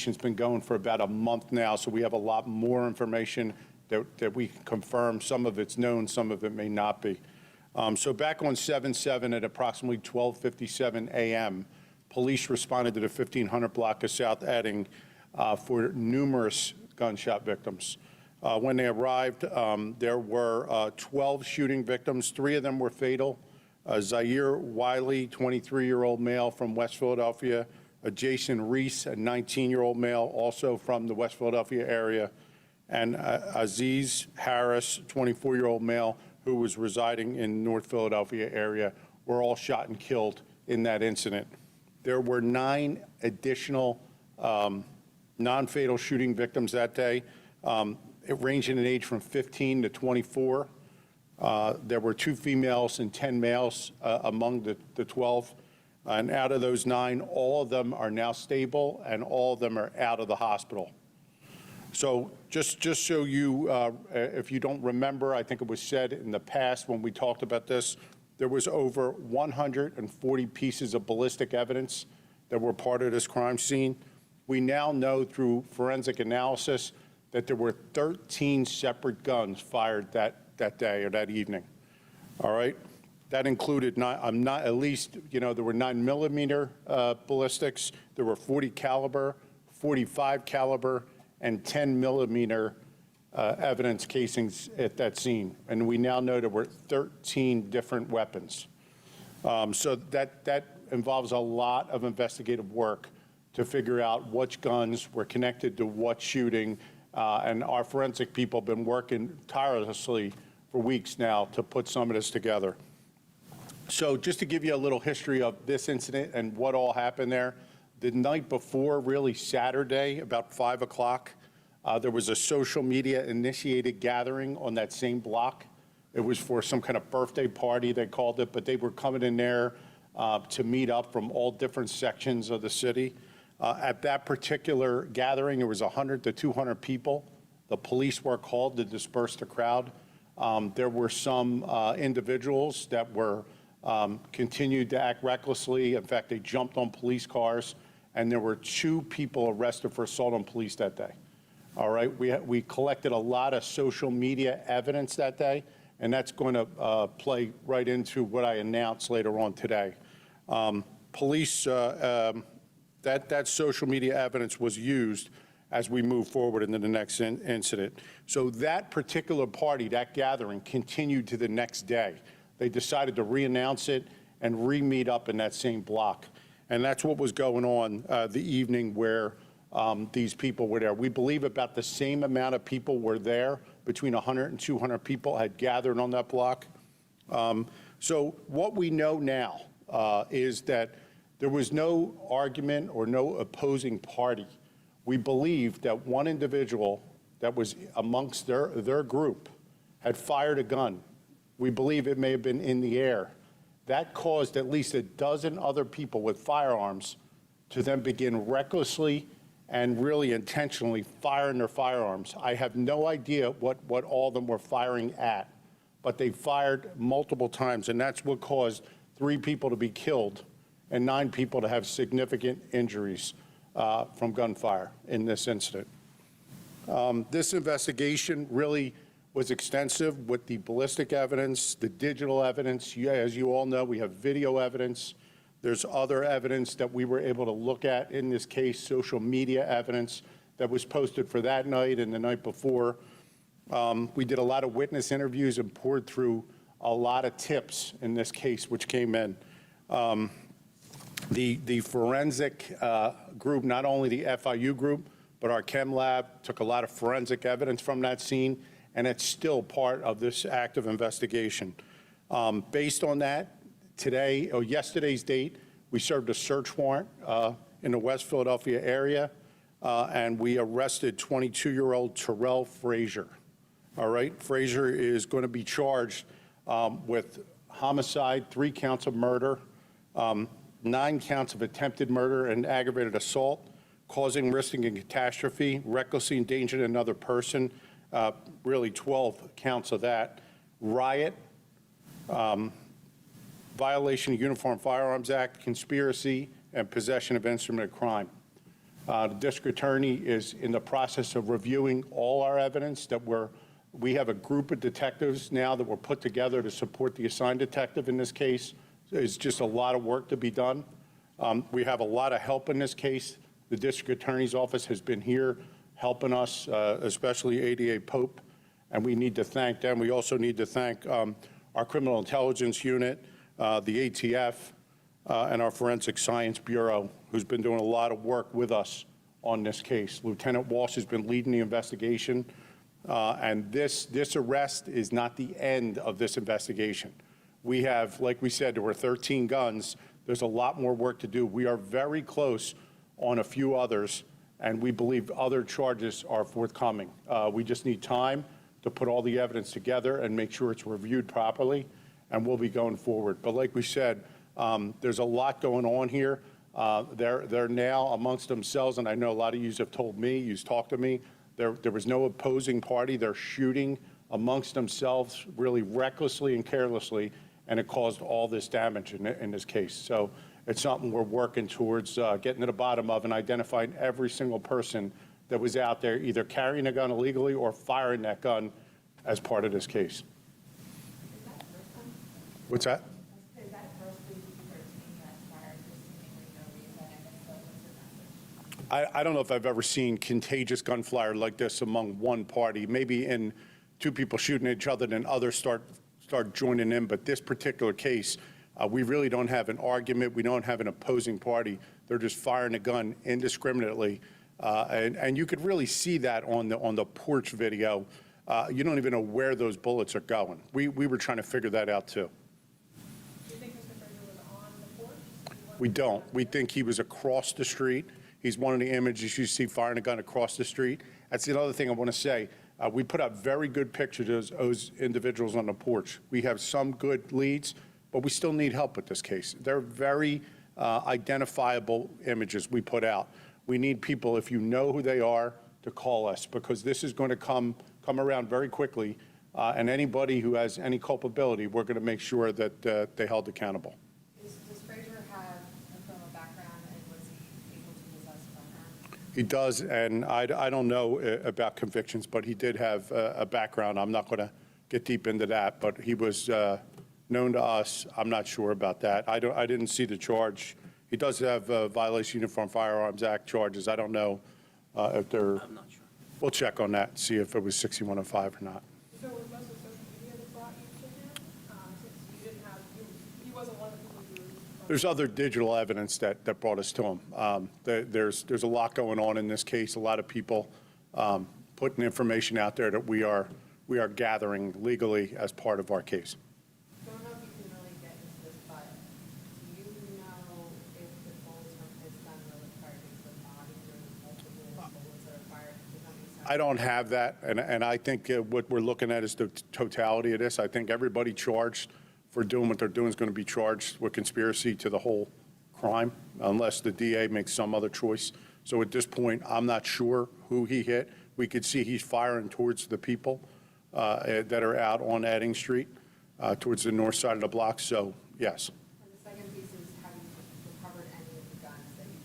It's been going for about a month now, so we have a lot more information that we can confirm. Some of it's known, some of it may not be. So back on 7/7 at approximately 12:57 a.m., police responded to the 1500 block of South Etting for numerous gunshot victims. When they arrived, there were 12 shooting victims. 3 of them were fatal. Zaire Wiley, 23-year-old male from West Philadelphia. Jason Reese, a 19-year-old male, also from the West Philadelphia area. And Aziz Harris, 24-year-old male, who was residing in North Philadelphia area, were all shot and killed in that incident. There were 9 additional non-fatal shooting victims that day. It ranged in age from 15 to 24. There were 2 females and 10 males among the 12. And out of those 9, all of them are now stable and all of them are out of the hospital. So just so you, if you don't remember, I think it was said in the past when we talked about this, there was over 140 pieces of ballistic evidence that were part of this crime scene. We now know through forensic analysis that there were 13 separate guns fired that day or that evening. All right? That included at least, there were 9mm ballistics, there were 40 caliber, 45 caliber, and 10mm evidence casings at that scene. And we now know there were 13 different weapons. So that involves a lot of investigative work to figure out which guns were connected to what shooting. And our forensic people have been working tirelessly for weeks now to put some of this together. So just to give you a little history of this incident and what all happened there, the night before, really Saturday, about 5 o'clock, there was a social media initiated gathering on that same block. It was for some kind of birthday party, they called it, but they were coming in there to meet up from all different sections of the city. At that particular gathering, there was 100 to 200 people. The police were called to disperse the crowd. There were some individuals that were continued to act recklessly. In fact, they jumped on police cars, and there were 2 people arrested for assault on police that day. All right, we collected a lot of social media evidence that day, and that's going to play right into what I announced later on today. Police, that social media evidence was used as we move forward into the next incident. So that particular party, that gathering, continued to the next day. They decided to re-announce it and re-meet up in that same block. And that's what was going on the evening where these people were there. We believe about the same amount of people were there, between 100 and 200 people had gathered on that block. So what we know now is that there was no argument or no opposing party. We believe that one individual that was amongst their group had fired a gun. We believe it may have been in the air. That caused at least a dozen other people with firearms to then begin recklessly and really intentionally firing their firearms. I have no idea what all of them were firing at, but they fired multiple times, and that's what caused 3 people to be killed and 9 people to have significant injuries from gunfire in this incident. This investigation really was extensive with the ballistic evidence, the digital evidence. As you all know, we have video evidence. There's other evidence that we were able to look at in this case, social media evidence that was posted for that night and the night before. We did a lot of witness interviews and poured through a lot of tips in this case which came in. The forensic group, not only the FIU group, but our chem lab took a lot of forensic evidence from that scene, and it's still part of this active investigation. Based on that, today, or yesterday's date, we served a search warrant in the West Philadelphia area, and we arrested 22-year-old Terrell Frazier. All right, Frazier is going to be charged with homicide, 3 counts of murder, 9 counts of attempted murder and aggravated assault, causing, risking, and catastrophe, recklessly endangering another person, really 12 counts of that, riot, violation of Uniform Firearms Act, conspiracy, and possession of instrument of crime. The district attorney is in the process of reviewing all our evidence that we have a group of detectives now that were put together to support the assigned detective in this case. It's just a lot of work to be done. We have a lot of help in this case. The district attorney's office has been here helping us, especially ADA Pope, and we need to thank them. We also need to thank our criminal intelligence unit, the ATF, and our Forensic Science Bureau, who's been doing a lot of work with us on this case. Lieutenant Walsh has been leading the investigation, and this arrest is not the end of this investigation. We have, like we said, there were 13 guns. There's a lot more work to do. We are very close on a few others, and we believe other charges are forthcoming. We just need time to put all the evidence together and make sure it's reviewed properly, and we'll be going forward. But like we said, there's a lot going on here. They're now amongst themselves, and I know a lot of you have told me, you've talked to me, there was no opposing party. They're shooting amongst themselves really recklessly and carelessly, and it caused all this damage in this case. So it's something we're working towards getting to the bottom of and identifying every single person that was out there either carrying a gun illegally or firing that gun as part of this case. What's that? I don't know if I've ever seen contagious gunfire like this among one party. Maybe in two people shooting at each other, then others start joining in. But this particular case, we really don't have an argument. We don't have an opposing party. They're just firing a gun indiscriminately. And you could really see that on the porch video. You don't even know where those bullets are going. We were trying to figure that out too. Do you think Mr. Frazier was on the porch? We don't. We think he was across the street. He's one of the images you see firing a gun across the street. That's the other thing I want to say. We put out very good pictures of those individuals on the porch. We have some good leads, but we still need help with this case. They're very identifiable images we put out. We need people, if you know who they are, to call us, because this is going to come around very quickly, and anybody who has any culpability, we're going to make sure that they're held accountable. Does Frazier have a criminal background, and was he able to possess a firearm? He does, and I don't know about convictions, but he did have a background. I'm not going to get deep into that, but he was known to us. I'm not sure about that. I didn't see the charge. He does have violation of Uniform Firearms Act charges. I don't know if they're. I'm not sure. We'll check on that, see if it was 6105 or not. So was most of social media that brought you to him? Since you didn't have, he wasn't one of the people you were. There's other digital evidence that brought us to him. There's a lot going on in this case. A lot of people putting information out there that we are gathering legally as part of our case. I don't know if you can really get into this, but do you know if the bullets from his gun were fired into the body or multiple bullets that are fired? Does that make sense? I don't have that, and I think what we're looking at is the totality of this. I think everybody charged for doing what they're doing is going to be charged with conspiracy to the whole crime, unless the DA makes some other choice. So at this point, I'm not sure who he hit. We could see he's firing towards the people that are out on Etting Street, towards the north side of the block, so yes. And the second piece is, have you recovered any of the guns that you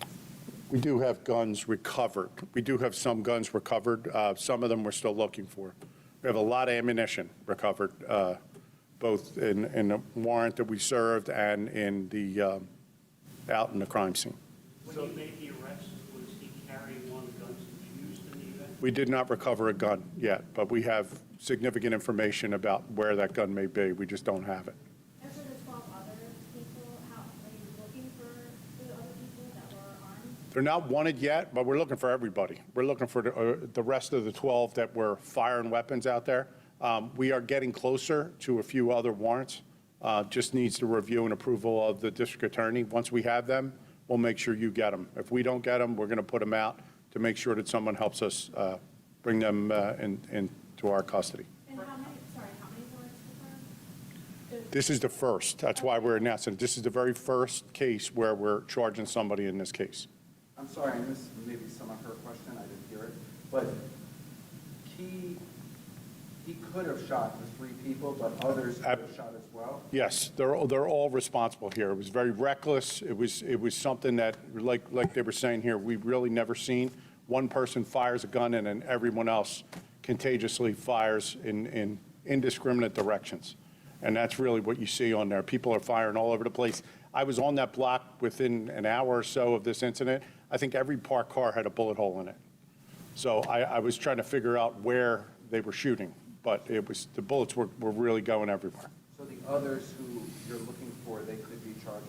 used? We do have guns recovered. We do have some guns recovered. Some of them we're still looking for. We have a lot of ammunition recovered, both in the warrant that we served and in the out in the crime scene. When he made the arrest, was he carrying one of the guns that was used in the event? We did not recover a gun yet, but we have significant information about where that gun may be. We just don't have it. And for the 12 other people, how are you looking for the other people that were armed? They're not wanted yet, but we're looking for everybody. We're looking for the rest of the 12 that were firing weapons out there. We are getting closer to a few other warrants. Just needs the review and approval of the district attorney. Once we have them, we'll make sure you get them. If we don't get them, we're going to put them out to make sure that someone helps us bring them into our custody. And how many warrants were there? This is the first. That's why we're announcing. This is the very first case where we're charging somebody in this case. I'm sorry, I missed maybe some of her question, I didn't hear it, but he could have shot the 3 people, but others could have shot as well? Yes, they're all responsible here. It was very reckless. It was something that, like they were saying here, we've really never seen. One person fires a gun and then everyone else contagiously fires in indiscriminate directions. And that's really what you see on there. People are firing all over the place. I was on that block within an hour or so of this incident. I think every parked car had a bullet hole in it. So I was trying to figure out where they were shooting, but the bullets were really going everywhere. So the others who you're looking for, they could be charged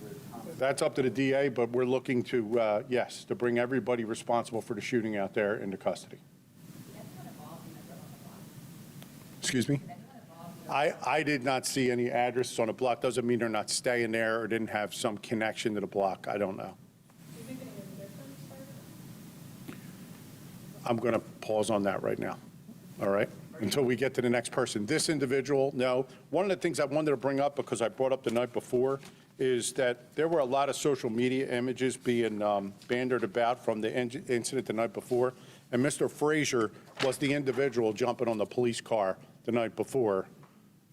with homicide? That's up to the DA, but we're looking to, yes, to bring everybody responsible for the shooting out there into custody. Excuse me? I did not see any addresses on the block. Doesn't mean they're not staying there or didn't have some connection to the block. I don't know. Do you think any of the victims started? I'm going to pause on that right now, all right? Until we get to the next person. This individual, no. One of the things I wanted to bring up, because I brought up the night before, is that there were a lot of social media images being bandied about from the incident the night before, and Mr. Frazier was the individual jumping on the police car the night before.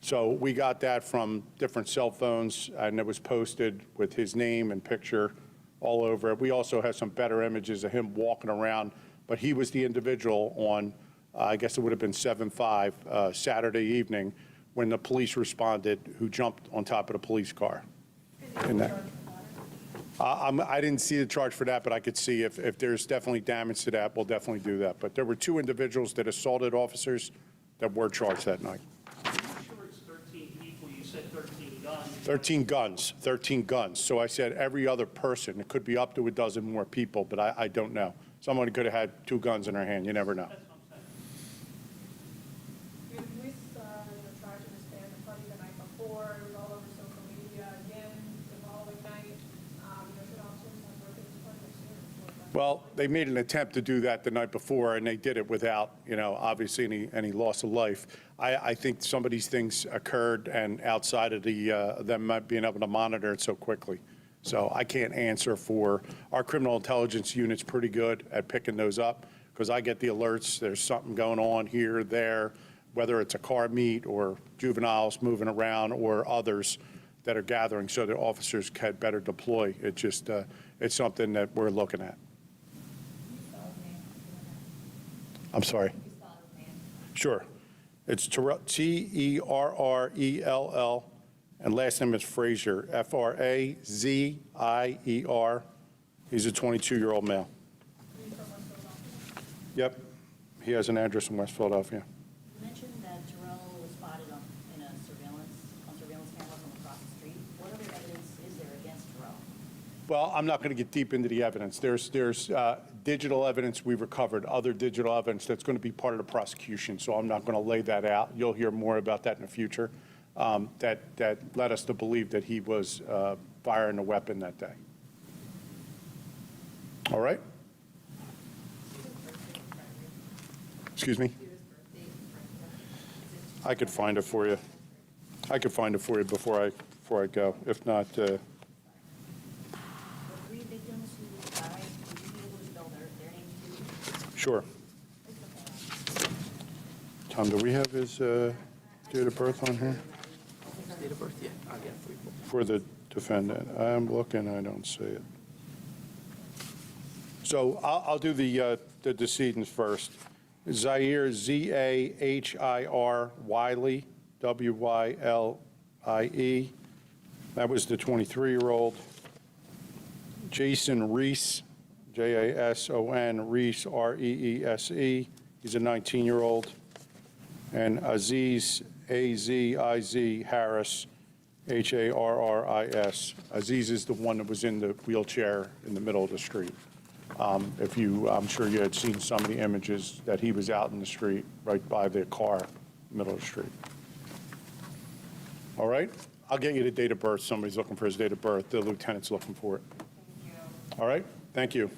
So we got that from different cell phones, and it was posted with his name and picture all over it. We also have some better images of him walking around, but he was the individual on, I guess it would have been 7/5, Saturday evening, when the police responded, who jumped on top of the police car. And that, I didn't see the charge for that, but I could see if there's definitely damage to that, we'll definitely do that. But there were 2 individuals that assaulted officers that were charged that night. Are you sure it's 13 people? You said 13 guns. 13 guns. So I said every other person. It could be up to a dozen more people, but I don't know. Someone could have had 2 guns in their hand. You never know. That's what I'm saying. The police, tried to disband the party the night before. It was all over social media again the following night. Should officers have broken this party sooner? Well, they made an attempt to do that the night before, and they did it without, obviously any loss of life. I think some of these things occurred and outside of them not being able to monitor it so quickly. So I can't answer for, our criminal intelligence unit's pretty good at picking those up, because I get the alerts, there's something going on here, there, whether it's a car meet or juveniles moving around or others that are gathering, so the officers can better deploy. It just, it's something that we're looking at. I'm sorry. Sure. It's Terrell, and last name is Frazier, Frazier. He's a 22-year-old male. Yep. He has an address in West Philadelphia. You mentioned that Terrell was spotted in a surveillance camera from across the street. What other evidence is there against Terrell? Well, I'm not going to get deep into the evidence. There's digital evidence we recovered, other digital evidence that's going to be part of the prosecution, so I'm not going to lay that out. You'll hear more about that in the future, that led us to believe that he was firing a weapon that day. All right? Excuse me? I could find it for you. I could find it for you before I go. If not, The 3 victims who died, would you be able to spell their names too? sure. Tom, do we have his date of birth on here? Date of birth, yeah, I'll get it for you. For the defendant. I'm looking, I don't see it. So I'll do the decedents first. Zaire, Zahir Wiley, Wylie. That was the 23-year-old. Jason Reese, Jason Reese, Reese. He's a 19-year-old. And Aziz, Aziz Harris, Harris. Aziz is the one that was in the wheelchair in the middle of the street. I'm sure you had seen some of the images that he was out in the street, right by the car, middle of the street. All right? I'll get you the date of birth. Somebody's looking for his date of birth. The lieutenant's looking for it. Thank you. All right? Thank you.